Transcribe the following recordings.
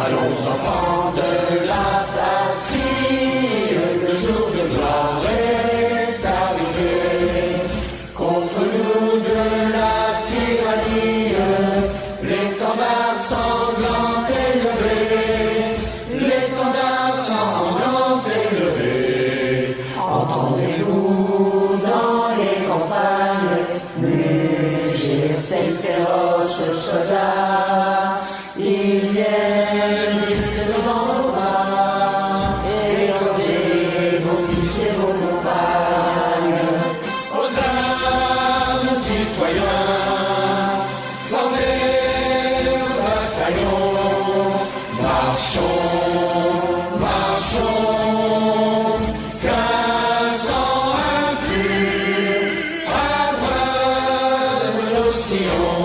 Allons enfants de la patrie, le jour de gloire est arrivé. Contre nous de la tyrannie, l'étendard sanglant est levé. L'étendard sanglant est levé. Entendez-vous dans les campagnes mugir ces féroces soldats? Ils viennent jusque devant vos bras, égorger vos fils et vos compagnes. Aux armes, citoyens, formez vos bataillons. Marchons, marchons, qu'un sang impur abreuve nos sillons.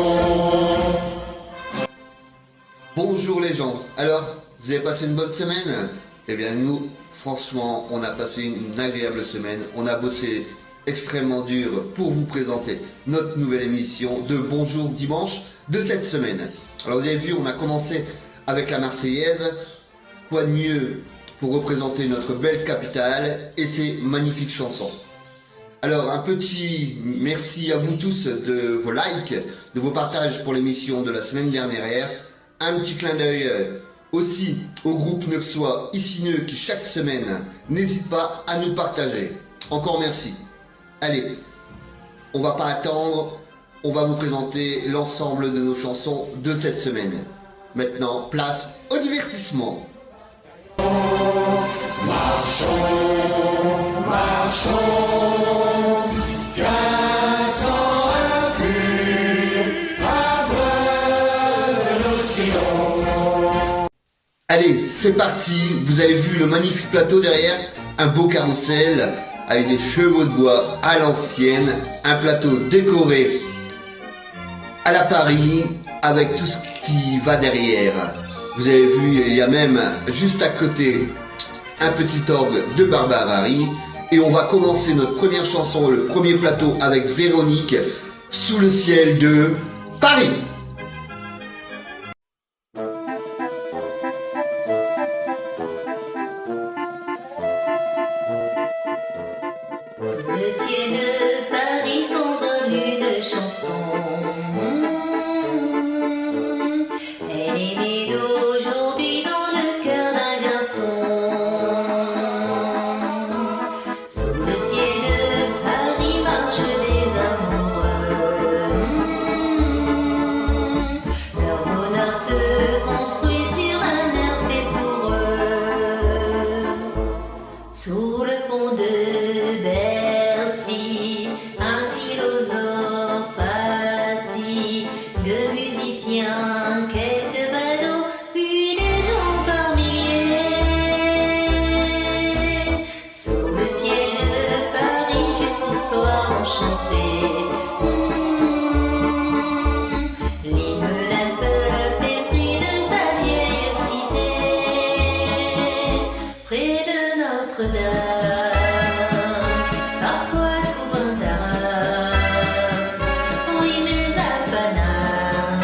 Bonjour les gens, alors, vous avez passé une bonne semaine? Eh bien nous, franchement, on a passé une agréable semaine, on a bossé extrêmement dur pour vous présenter notre nouvelle émission de Bonjour Dimanche de cette semaine. Alors vous avez vu, on a commencé avec la Marseillaise, quoi de mieux pour représenter notre belle capitale et ses magnifiques chansons. Alors un petit merci à vous tous de vos likes, de vos partages pour l'émission de la semaine dernière. Un petit clin d'œil aussi au groupe Neuxois Icineux qui chaque semaine n'hésite pas à nous partager. Encore merci. Allez, on va pas attendre, on va vous présenter l'ensemble de nos chansons de cette semaine. Maintenant, place au divertissement. Marchons, marchons, qu'un sang impur abreuve nos sillons. Allez, c'est parti. Vous avez vu le magnifique plateau derrière? Un beau carrousel avec des chevaux de bois à l'ancienne. Un plateau décoré à la Paris avec tout ce qui va derrière. Vous avez vu, il y a même juste à côté un petit orgue de Barbara Harry. Et on va commencer notre première chanson, le premier plateau avec Véronique, Sous le ciel de Paris. Sous le ciel de Paris s'envole une chanson. Elle est née d'aujourd'hui dans le cœur d'un garçon. Sous le ciel de Paris marchent des amoureux. Leur bonheur se construit sur un air fait pour eux. Sous le pont de Bercy, un philosophe assis, deux musiciens, quelques badauds, puis les gens par milliers. Sous le ciel de Paris jusqu'au soir enchanté, l'hymne d'un peuple épris de sa vieille cité, près de Notre-Dame. Parfois couvre un drame, oui mais à Paname,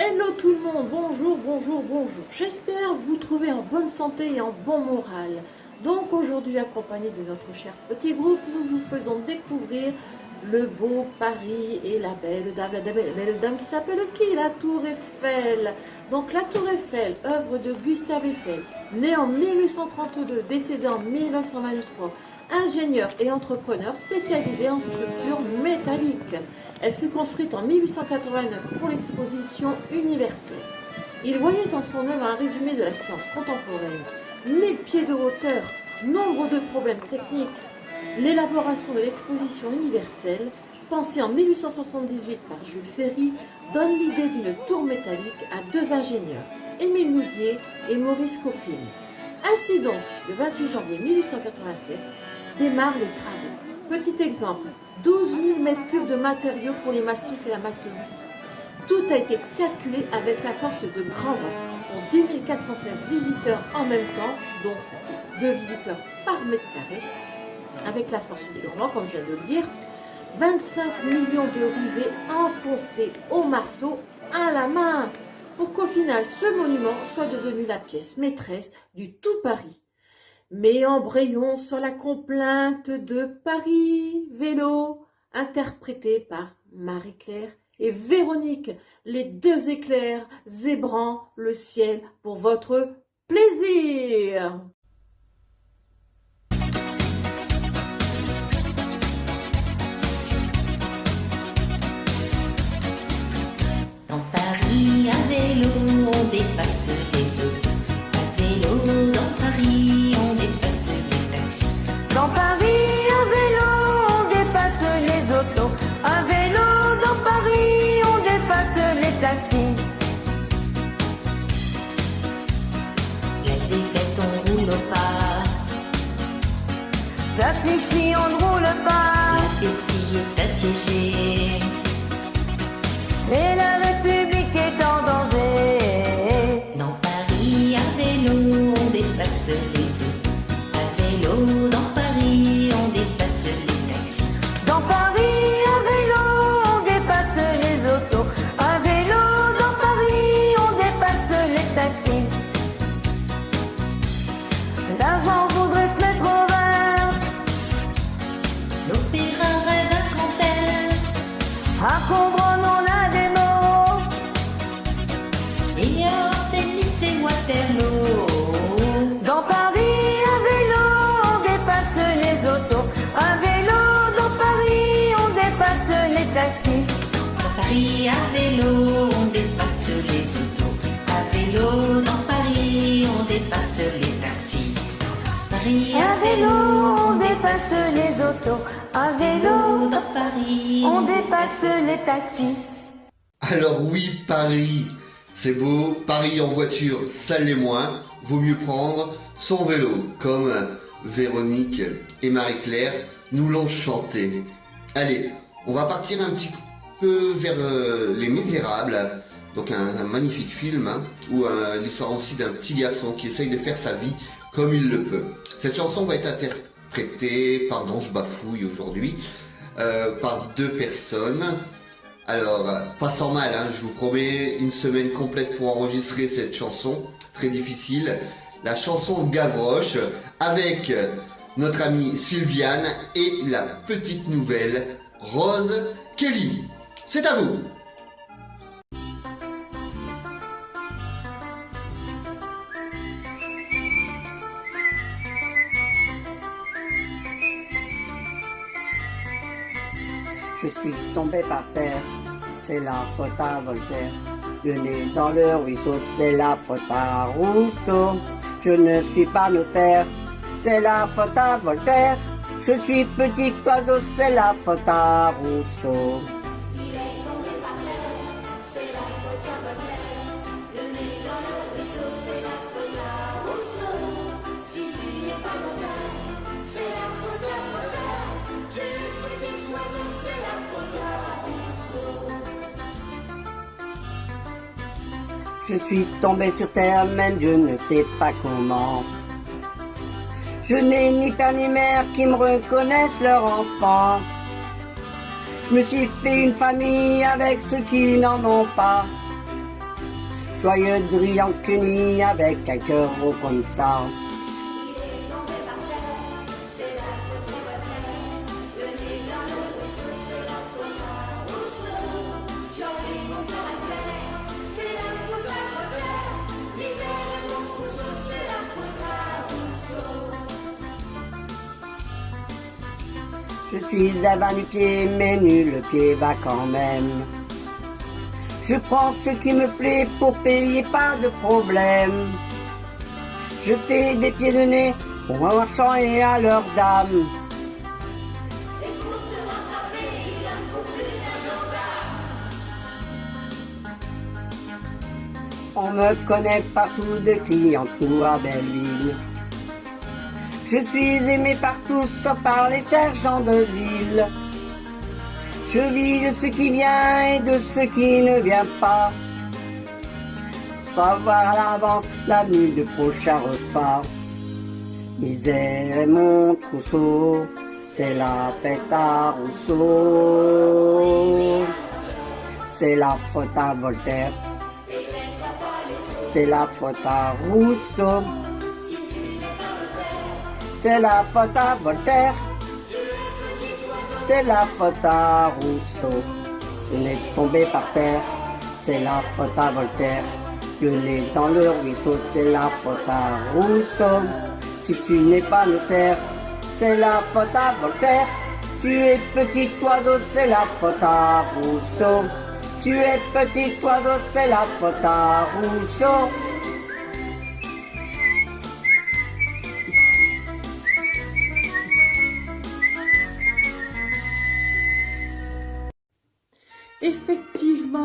Hello tout le monde, bonjour, bonjour, bonjour. J'espère vous trouver en bonne santé et en bon moral. Donc aujourd'hui, accompagné de notre cher petit groupe, nous vous faisons découvrir le beau Paris et la belle dame qui s'appelle qui? La Tour Eiffel. Donc la Tour Eiffel, œuvre de Gustave Eiffel, né en 1832, décédé en 1923, ingénieur et entrepreneur spécialisé en structures métalliques. Elle fut construite en 1889 pour l'exposition universelle. Il voyait en son œuvre un résumé de la science contemporaine. 1000 pieds de hauteur, nombre de problèmes techniques. L'élaboration de l'exposition universelle, pensée en 1878 par Jules Ferry, donne l'idée d'une tour métallique à deux ingénieurs, Émile Nouguier et Maurice Copine. Ainsi donc, le 28 janvier 1887, démarrent les travaux. Petit exemple, 12 000 m3 de matériaux pour les massifs et la maçonnerie. Tout a été calculé avec la force de grand vent pour 10 416 visiteurs en même temps, donc ça fait 2 visiteurs par mètre carré, avec la force du grand vent, comme je viens de le dire, 25 millions de rivets enfoncés au marteau à la main, pour qu'au final ce monument soit devenu la pièce maîtresse du tout Paris. Mais embrayons sur la complainte de Paris, vélo, interprétée par Marie-Claire et Véronique, les deux éclairs zébrant le ciel pour votre plaisir. Dans Paris, à vélo, on dépasse les autos. À vélo, dans Paris, on dépasse les taxis. Dans Paris, à vélo, on dépasse les autos. À vélo, dans Paris, on dépasse les taxis. Place des fêtes, on roule au pas. Place Clichy, on ne roule pas. La Bastille est assiégée. Et la République est en danger. Dans Paris, à vélo, on dépasse les autos. À vélo, dans Paris, on dépasse les taxis. Dans Paris, à vélo, on dépasse les autos. À vélo, dans Paris, on dépasse les taxis. L'argent voudrait se mettre au vert. L'opéra rêve à Cantel. À Combronne, on a des mots. Et à Austerlitz et Waterloo. Dans Paris, à vélo, on dépasse les autos. À vélo, dans Paris, on dépasse les taxis. Dans Paris, à vélo, on dépasse les autos. À vélo, dans Paris, on dépasse les taxis. Paris, À vélo, on dépasse les autos. À vélo, dans Paris, on dépasse les taxis. Alors oui, Paris, c'est beau. Paris en voiture, ça l'est moins. Vaut mieux prendre son vélo, comme Véronique et Marie-Claire nous l'ont chanté. Allez, on va partir un petit peu vers Les Misérables. Donc un magnifique film, hein, où l'histoire aussi d'un petit garçon qui essaye de faire sa vie comme il le peut. Cette chanson va être interprétée, pardon je bafouille aujourd'hui, par deux personnes. Alors, pas sans mal, hein, je vous promets une semaine complète pour enregistrer cette chanson, très difficile. La chanson de Gavroche, avec notre amie Sylviane et la petite nouvelle Rose Kelly. C'est à vous! Je suis tombé par terre, c'est la faute à Voltaire. Le nez dans le ruisseau, c'est la faute à Rousseau. Je ne suis pas notaire, c'est la faute à Voltaire. Je suis petit oiseau, c'est la faute à Rousseau. Je suis tombé sur terre, même je ne sais pas comment. Je n'ai ni père ni mère qui me reconnaissent leur enfant. Je me suis fait une famille avec ceux qui n'en ont pas. Joyeux Drian Cuny avec un cœur gros comme ça. Je suis avant du pied, mais nul le pied va quand même. Je prends ce qui me plaît pour payer, pas de problème. Je fais des pieds de nez pour un marchand et à leur dame. On me connaît partout de clients tout à Belleville. Je suis aimé par tous, sauf par les sergents de ville. Je vis de ce qui vient et de ce qui ne vient pas. Savoir à l'avance la nuit de prochain repas. Misère et mon trousseau, c'est la fête à Rousseau. C'est la faute à Voltaire. C'est la faute à Rousseau. C'est la faute à Voltaire. C'est la faute à Rousseau. Le nez tombé par terre, c'est la faute à Voltaire. Le nez dans le ruisseau, c'est la faute à Rousseau. Si tu n'es pas notaire, c'est la faute à Voltaire. Tu es petit oiseau, c'est la faute à Rousseau. Tu es petit oiseau, c'est la faute à Rousseau.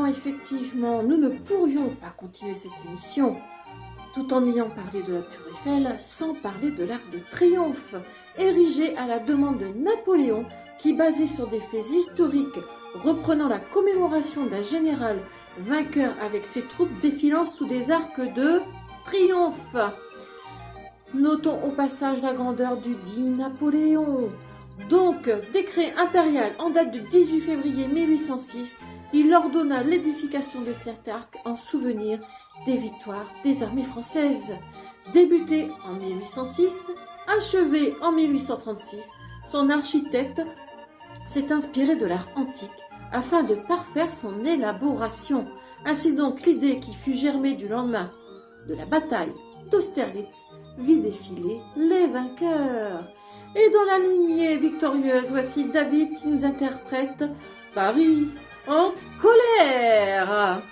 Effectivement, nous ne pourrions pas continuer cette émission tout en ayant parlé de la Tour Eiffel sans parler de l'Arc de Triomphe, érigé à la demande de Napoléon, qui, basé sur des faits historiques reprenant la commémoration d'un général vainqueur avec ses troupes défilant sous des arcs de triomphe. Notons au passage la grandeur du dit Napoléon. Donc, décret impérial en date du 18 février 1806, il ordonna l'édification de cet arc en souvenir des victoires des armées françaises. Débuté en 1806, achevé en 1836, son architecte s'est inspiré de l'art antique afin de parfaire son élaboration. Ainsi donc, l'idée qui fut germée du lendemain de la bataille d'Austerlitz vit défiler les vainqueurs. Et dans la lignée victorieuse, voici David qui nous interprète Paris en colère.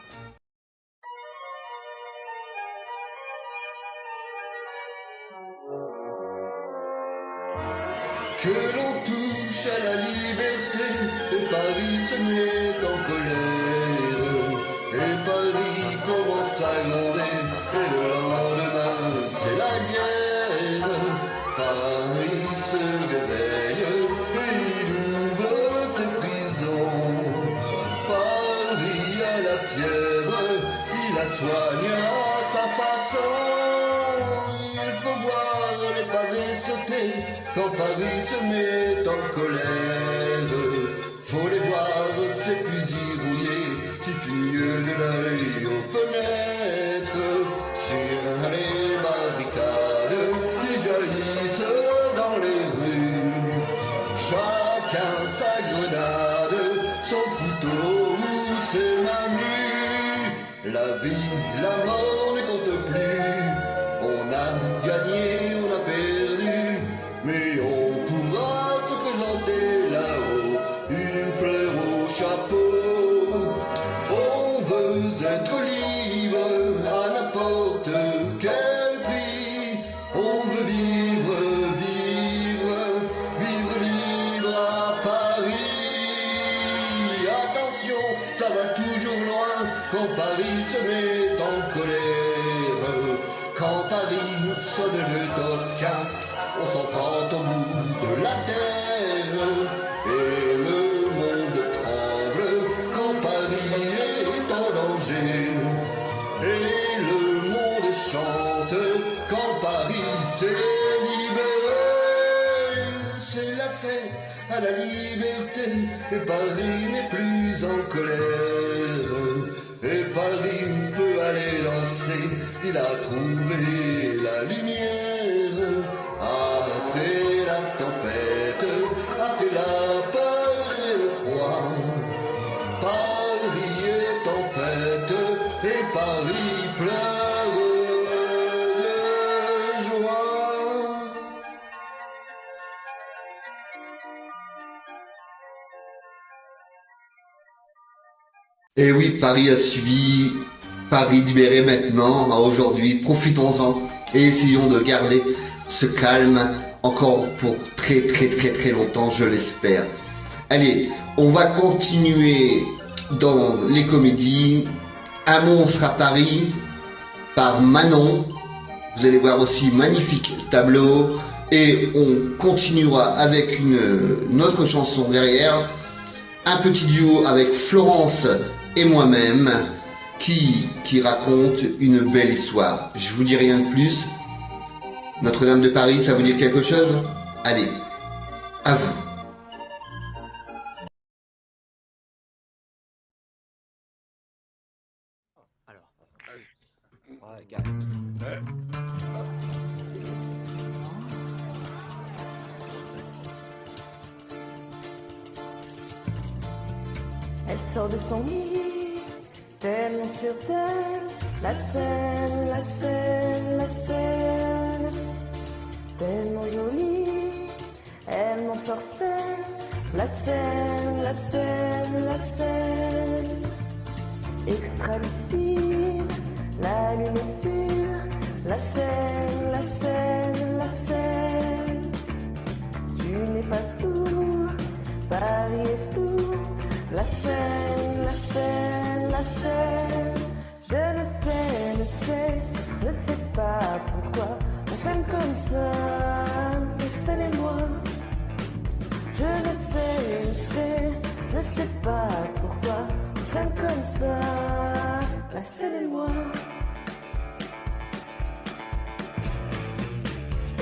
Que l'on touche à la liberté, et Paris se met en colère. Et Paris commence à gronder, et le lendemain c'est la guerre. Paris se réveille, et il ouvre ses prisons. Paris a la fièvre, il la soigne à sa façon. Il faut voir les pavés sauter quand Paris se met en colère. Faut les voir, ces fusils rouillés qui clignent de l'œil aux fenêtres, sur les barricades qui jaillissent dans les rues. Chacun sa grenade, son couteau ou ses manues. La vie, la mort ne compte plus. On a gagné, on a perdu, mais on pourra se présenter là-haut, une fleur au chapeau. On veut être libre à n'importe quel prix. On veut vivre, vivre, vivre libre à Paris. Attention, ça va toujours loin quand Paris se met en colère. Quand Paris sonne le tosca, on s'entend au bout de la terre. Et le monde tremble quand Paris est en danger. Et le monde chante quand Paris s'est libéré. C'est la fête à la liberté, et Paris n'est plus en colère. et Paris peut aller danser. Il a trouvé la lumière après la tempête, après la peur et le froid. Paris est en fête et Paris pleure de joie. Et oui, Paris a suivi, Paris libéré maintenant, aujourd'hui, profitons-en et essayons de garder ce calme encore pour très longtemps, je l'espère. Allez, on va continuer dans les comédies. Un monstre à Paris par Manon. Vous allez voir aussi magnifique tableau et on continuera avec une autre chanson derrière. Un petit duo avec Florence et moi-même qui raconte une belle histoire. Je vous dis rien de plus. Notre-Dame de Paris, ça vous dit quelque chose? Allez, à vous. Elle sort de son lit, tellement sur terre, la Seine, la Seine, la Seine, tellement jolie, elle m'ensorcelle, la Seine, la Seine, la Seine, extra lucide, la lune est sûre, la Seine, la Seine, la Seine, tu n'es pas sourd, Paris est sourd. La Seine, la Seine, la Seine, je ne sais pas pourquoi on s'aime comme ça, la Seine et moi. Je ne sais pas pourquoi on s'aime comme ça, la Seine et moi.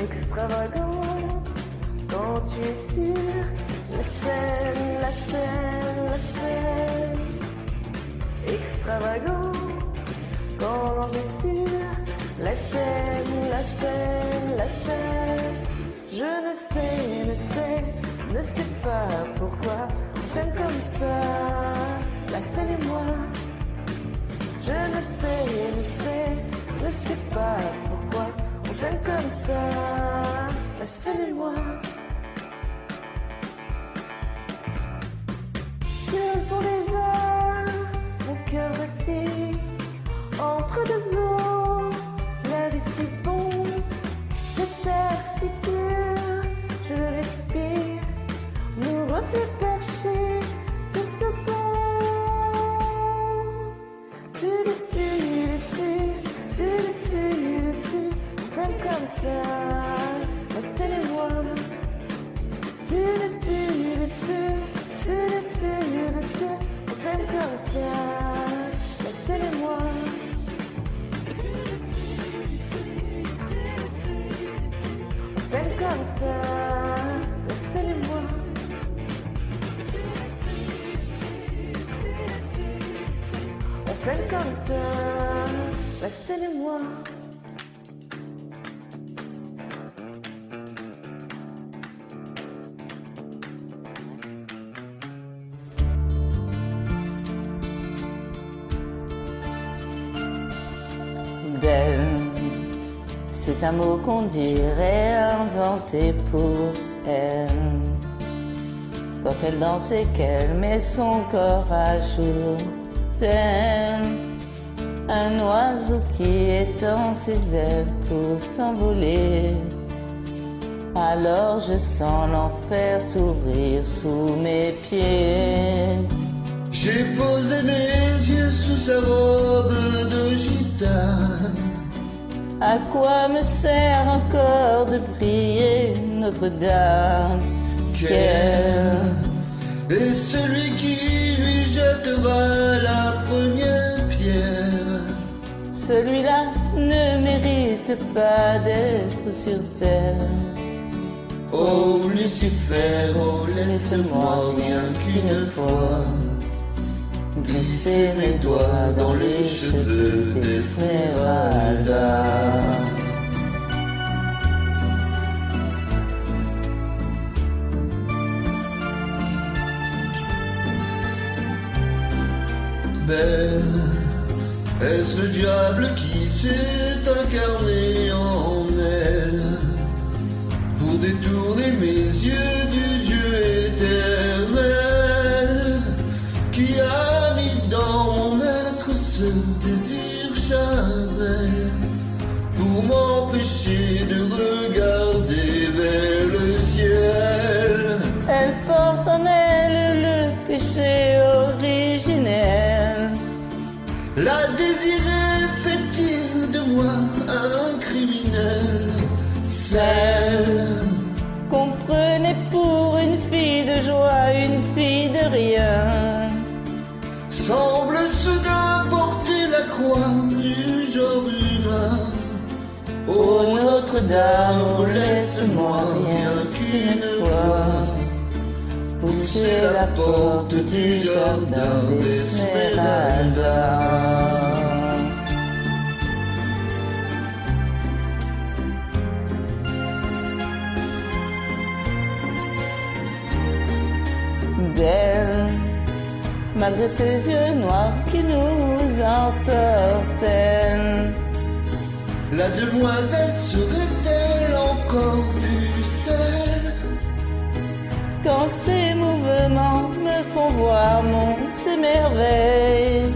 Extravagante, quand tu es sûre, la Seine, la Seine, la Seine, extravagante, quand l'ange est sûr, la Seine, la Seine, la Seine, je ne sais pas pourquoi on s'aime comme ça, la Seine et moi. Je ne sais pas pourquoi on s'aime comme ça, la Seine et moi. Sur le pont des Arts, mon cœur vacille entre deux eaux, l'air est si bon, cet air si pur, je le respire, nos reflets perchés sur ce pont. On s'aime comme ça, la Seine et moi. On s'aime comme ça, la Seine et moi. On s'aime comme ça, la Seine et moi. On s'aime comme ça, la Seine et moi. Belle, c'est un mot qu'on dirait inventé pour elle. Quand elle danse et qu'elle met son corps à jour, tel un oiseau qui étend ses ailes pour s'envoler. Alors je sens l'enfer s'ouvrir sous mes pieds. J'ai posé mes yeux sous sa robe de gitane. À quoi me sert encore de prier Notre-Dame? Quel est celui qui lui jettera la première pierre? Celui-là ne mérite pas d'être sur terre. Oh Lucifer, oh laisse-moi rien qu'une fois glisser mes doigts dans les cheveux d'Esmeralda. Belle, est-ce le diable qui s'est incarné en elle pour détourner mes yeux du Dieu éternel qui a mis dans mon être ce désir charnel pour m'empêcher de regarder vers le ciel. Elle porte en elle le péché originel. La désirer fait-il de moi un criminel? Celle Qu'on prenait pour une fille de joie, une fille de rien. semble soudain porter la croix du genre humain. Ô Notre-Dame, laisse-moi rien qu'une fois pousser la porte du jardin d'Esmeralda. Belle, malgré ses yeux noirs qui nous ensorcellent. La demoiselle serait-elle encore pucelle? Quand ses mouvements me font voir mon merveilles.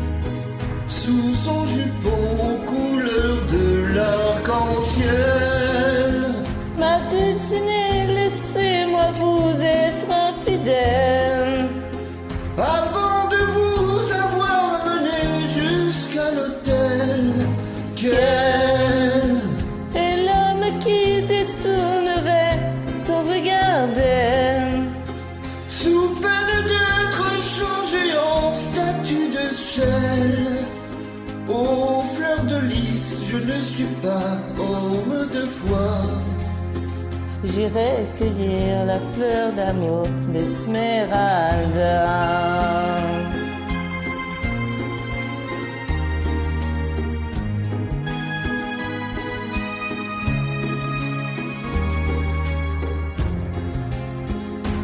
Sous son jupon aux couleurs de l'arc-en-ciel. Ma dulcinée, laissez-moi vous être infidèle. Avant de vous avoir mené jusqu'à l'autel, quel Et l'homme qui détournerait sauvegardait. sous peine d'être changé en statue de sel. Aux fleurs de lys, je ne suis pas homme de foi. J'irai cueillir la fleur d'amour d'Esmeralda.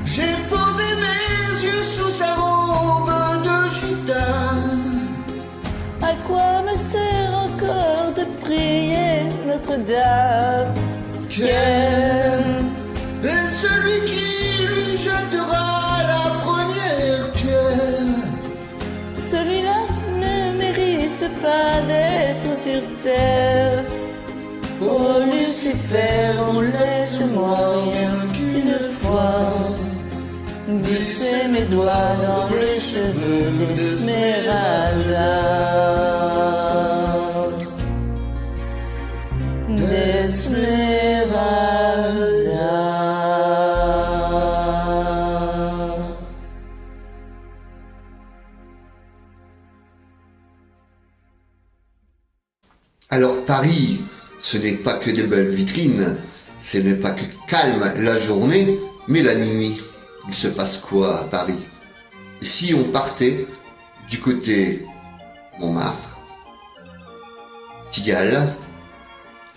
J'ai posé mes yeux sous sa robe de gitane. À quoi me sert encore de prier Notre-Dame? Quel est celui qui lui jettera la première pierre? Celui-là ne mérite pas d'être sur terre. Oh Lucifer, laisse-moi rien qu'une fois glisser mes doigts dans les cheveux d'Esmeralda. D'Esmeralda. Alors Paris, ce n'est pas que des belles vitrines, ce n'est pas que calme la journée, mais la nuit. Il se passe quoi à Paris? Si on partait du côté Montmartre, Pigalle,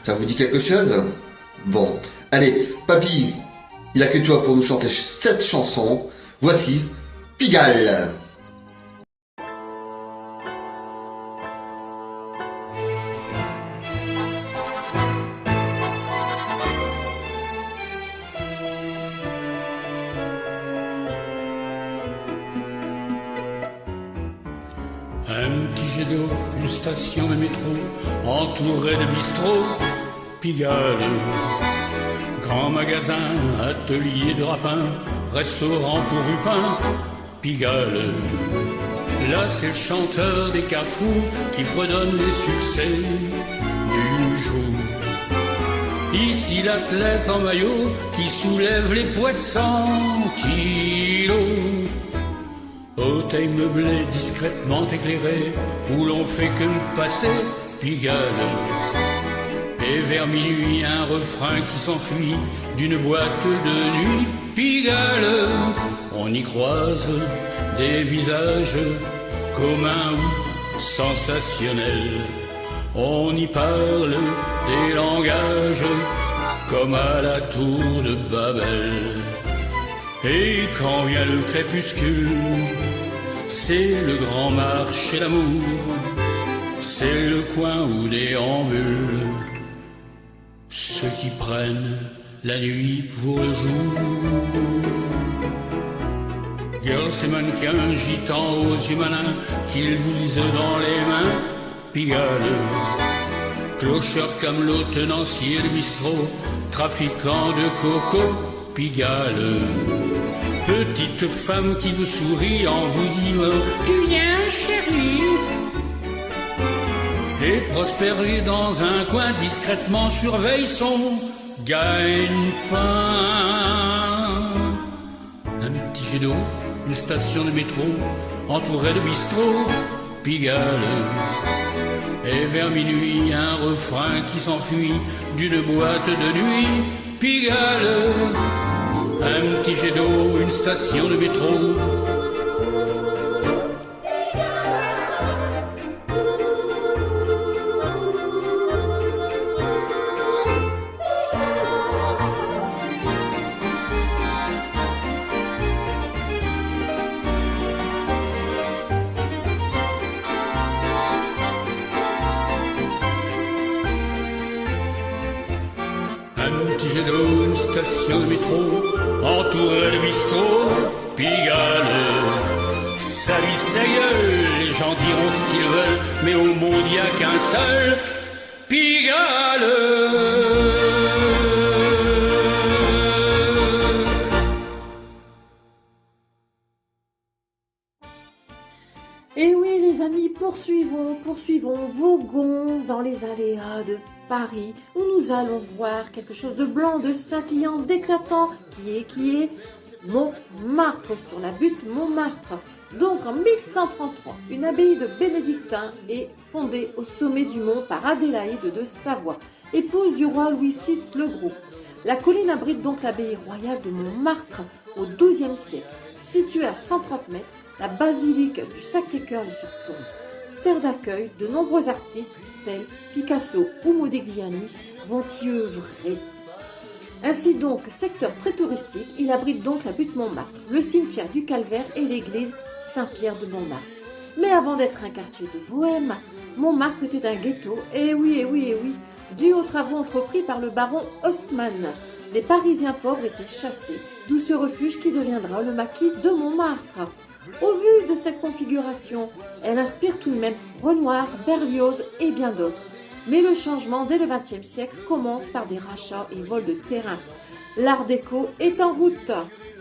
ça vous dit quelque chose? Bon, allez, papy, il n'y a que toi pour nous chanter cette chanson. Voici Pigalle. Un petit jet d'eau, une station de métro, entourée de bistrots, Pigalle. Grand magasin, atelier de rapin, restaurant pour Rupin, Pigalle. Là c'est le chanteur des carrefours qui fredonne les succès du jour. Ici l'athlète en maillot qui soulève les poids de 100 kilos. Hôtel meublé discrètement éclairé, où l'on fait que passer Pigalle. Et vers minuit, un refrain qui s'enfuit d'une boîte de nuit, Pigalle. On y croise des visages commun ou sensationnel. On y parle des langages comme à la tour de Babel. Et quand vient le crépuscule, c'est le grand marché d'amour, c'est le coin où déambulent ceux qui prennent la nuit pour le jour. Girls et mannequins, gitans aux yeux malins, qu'ils lisent dans les mains, Pigalle. Clochard, camelot, tenancier de bistrot, trafiquant de coco, Pigalle. Petite femme qui vous sourit en vous dit « Tu viens, chérie ?» Et prospérer dans un coin discrètement surveille son gagne-pain. Un petit jet d'eau, une station de métro, entourée de bistrots, Pigalle. Et vers minuit, un refrain qui s'enfuit d'une boîte de nuit, Pigalle. Un petit jet d'eau, une station de métro. Un petit jet d'eau, une station de métro, entouré de bistrot, Pigalle. Sa vie, sa gueule, les gens diront ce qu'ils veulent, mais au monde il n'y a qu'un seul, Pigalle. Et oui les amis, poursuivons, voguons dans les aléas de Paris, où nous allons voir quelque chose de blanc, de scintillant, d'éclatant, qui est Montmartre, sur la butte Montmartre. Donc en 1133, une abbaye de bénédictins est fondée au sommet du mont par Adélaïde de Savoie, épouse du roi Louis VI le Gros. La colline abrite donc l'abbaye royale de Montmartre au XIIe siècle. Située à 130 mètres, la basilique du Sacré-Cœur le surplombe. Terre d'accueil, de nombreux artistes tels Picasso ou Modigliani vont y œuvrer. Ainsi donc, secteur très touristique, il abrite donc la butte Montmartre, le cimetière du Calvaire et l'église Saint-Pierre de Montmartre. Mais avant d'être un quartier de bohème, Montmartre était un ghetto, et oui, dû aux travaux entrepris par le baron Haussmann. Les Parisiens pauvres étaient chassés, d'où ce refuge qui deviendra le maquis de Montmartre. Au vu de cette configuration, elle inspire tout de même Renoir, Berlioz et bien d'autres. Mais le changement dès le XXe siècle commence par des rachats et vols de terrain. L'art déco est en route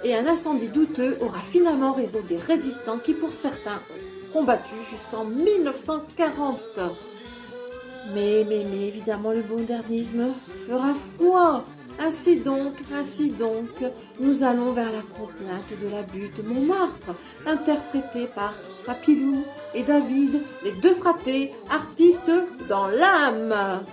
et un incendie douteux aura finalement raison des résistants qui pour certains ont combattu jusqu'en 1940. Mais évidemment le modernisme fera foi. Ainsi donc, nous allons vers la complainte de la butte Montmartre, interprétée par Papillou et David, les deux fratés, artistes dans l'âme.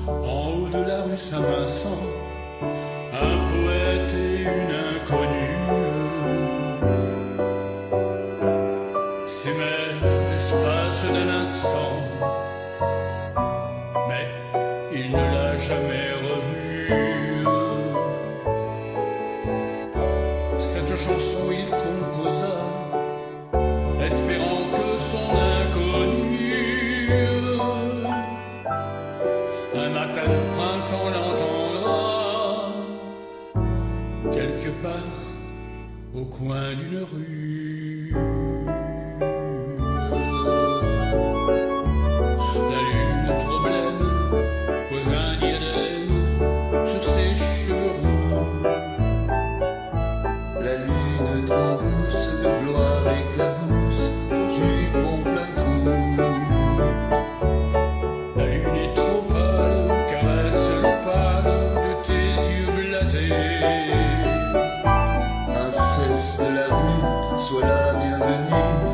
En haut de la rue Saint-Vincent, un poète et une inconnue s'aimèrent l'espace d'un instant, mais il ne l'a jamais revue. Cette chanson il composa, espérant que son inconnue un matin de printemps l'entendra quelque part au coin d'une rue. La lune trop blême pose un diadème sur ses cheveux roux. La lune trop rousse de gloire éclabousse ton jupon plein de trous. La lune est trop pâle, caresse le pâle de tes yeux blasés. Princesse de la rue, sois la bienvenue.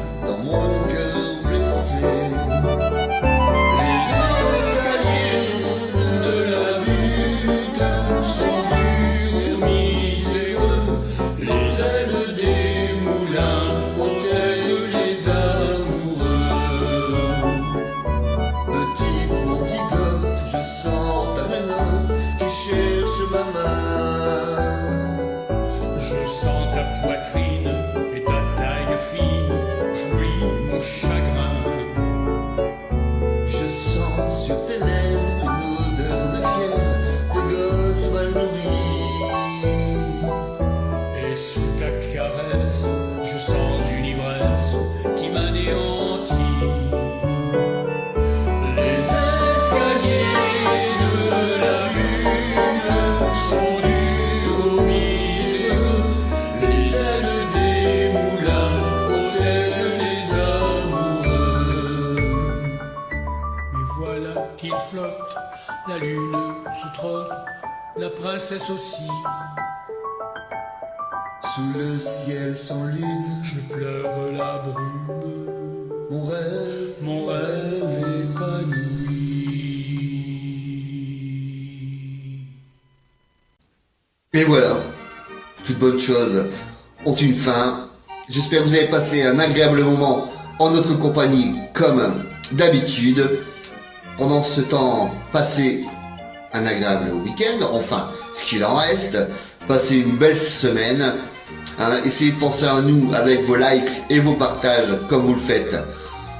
ma main. Je sens ta poitrine et ta taille fine, j'oublie mon chagrin. Je sens sur tes lèvres une odeur de fièvre, de gosse mal nourri. Et sous ta caresse, je sens une ivresse qui m'anéantit. Les escaliers de la lune sont durs au milieu, les ailes des moulins protègent les amoureux. Mais voilà qu'il flotte, la lune se trotte, la princesse aussi. Sous le ciel sans lune, Je pleure la brume, mon rêve épanoui. Et voilà, toutes bonnes choses ont une fin. J'espère que vous avez passé un agréable moment en notre compagnie comme d'habitude. Pendant ce temps, passez un agréable week-end, enfin ce qu'il en reste. Passez une belle semaine. Essayez de penser à nous avec vos likes et vos partages comme vous le faites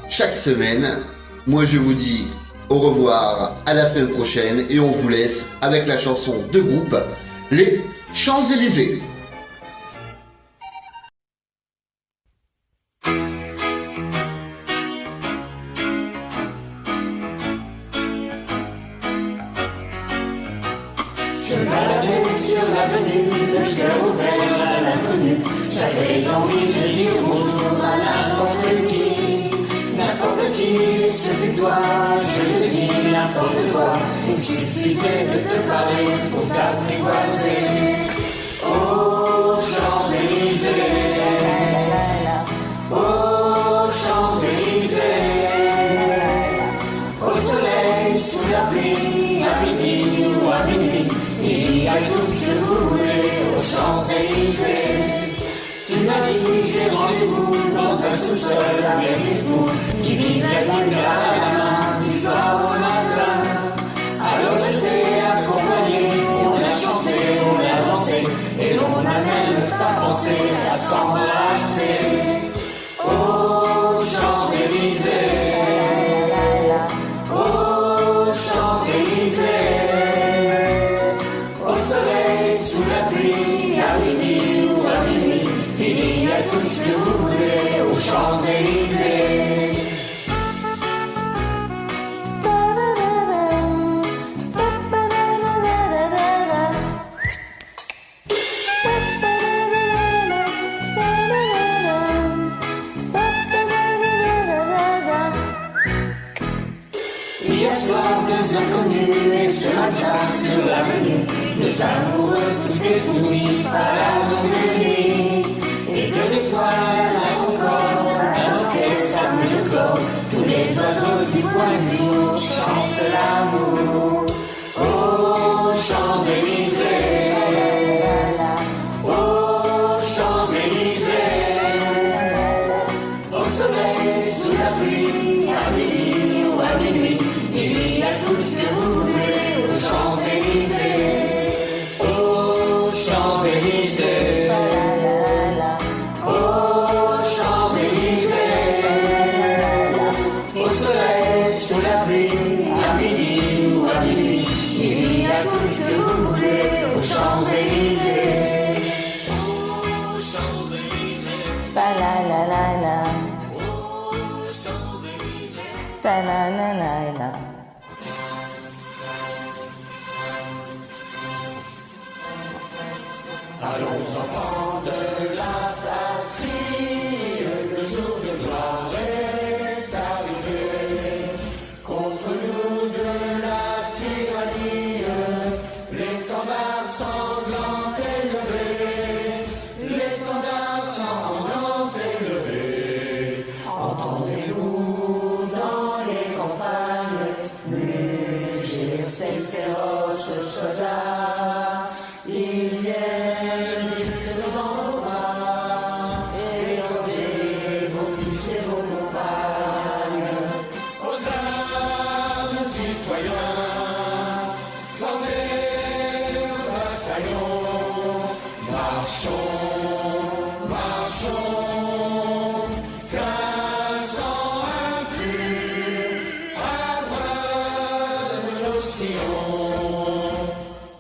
chaque semaine. Moi je vous dis au revoir, à la semaine prochaine et on vous laisse avec la chanson de groupe Les Champs-Élysées. Je baladais sur l'avenue, le cœur ouvert à l'inconnu. J'avais envie de dire bonjour à n'importe qui, c'est toi, je te dis n'importe quoi. Il suffisait de te parler pour t'apprivoiser. Aux Champs-Élysées, aux Champs-Élysées, au soleil, sous la pluie, à midi ou à minuit, il y a tout ce que vous voulez aux Champs-Élysées. Tu m'as dit, j'ai rendez-vous dans un sous-sol avec des fous qui vivent la guitare à la main du soir au matin. Alors je t'ai accompagné, on a chanté, on a dansé, et l'on n'a même pas pensé à s'embrasser. Aux Champs-Élysées, aux Champs-Élysées, au soleil, sous la pluie, à midi ou à minuit, il y a tout ce que vous voulez aux Champs-Élysées. Hier soir, deux inconnus, et ce matin sur l'avenue, deux amoureux tout étourdis par la longue nuit. Et que d'étoiles à la concorde, un orchestre à le corps, tous les oiseaux du point du jour chantent l'amour. Aux Champs-Élysées, aux Champs-Élysées, au soleil, sous la pluie, à midi ou à minuit, il y a tout ce que vous voulez aux Champs-Élysées. Aux Champs-Élysées, aux Champs-Élysées, au soleil, sous la pluie, à midi ou à minuit, il y a tout ce que vous voulez aux Champs-Élysées. Aux Champs-Élysées, La la la la la. aux Champs-Élysées. La la la la la. Allons enfants de la patrie, le jour de gloire est arrivé. Contre nous de la tyrannie, l'étendard sanglant est levé. L'étendard sanglant est levé. Entendez-vous dans les campagnes mugir ces féroces soldats? Ils viennent jusque dans vos bras, égorger vos fils et vos compagnes. Aux armes, citoyens, formez vos marchons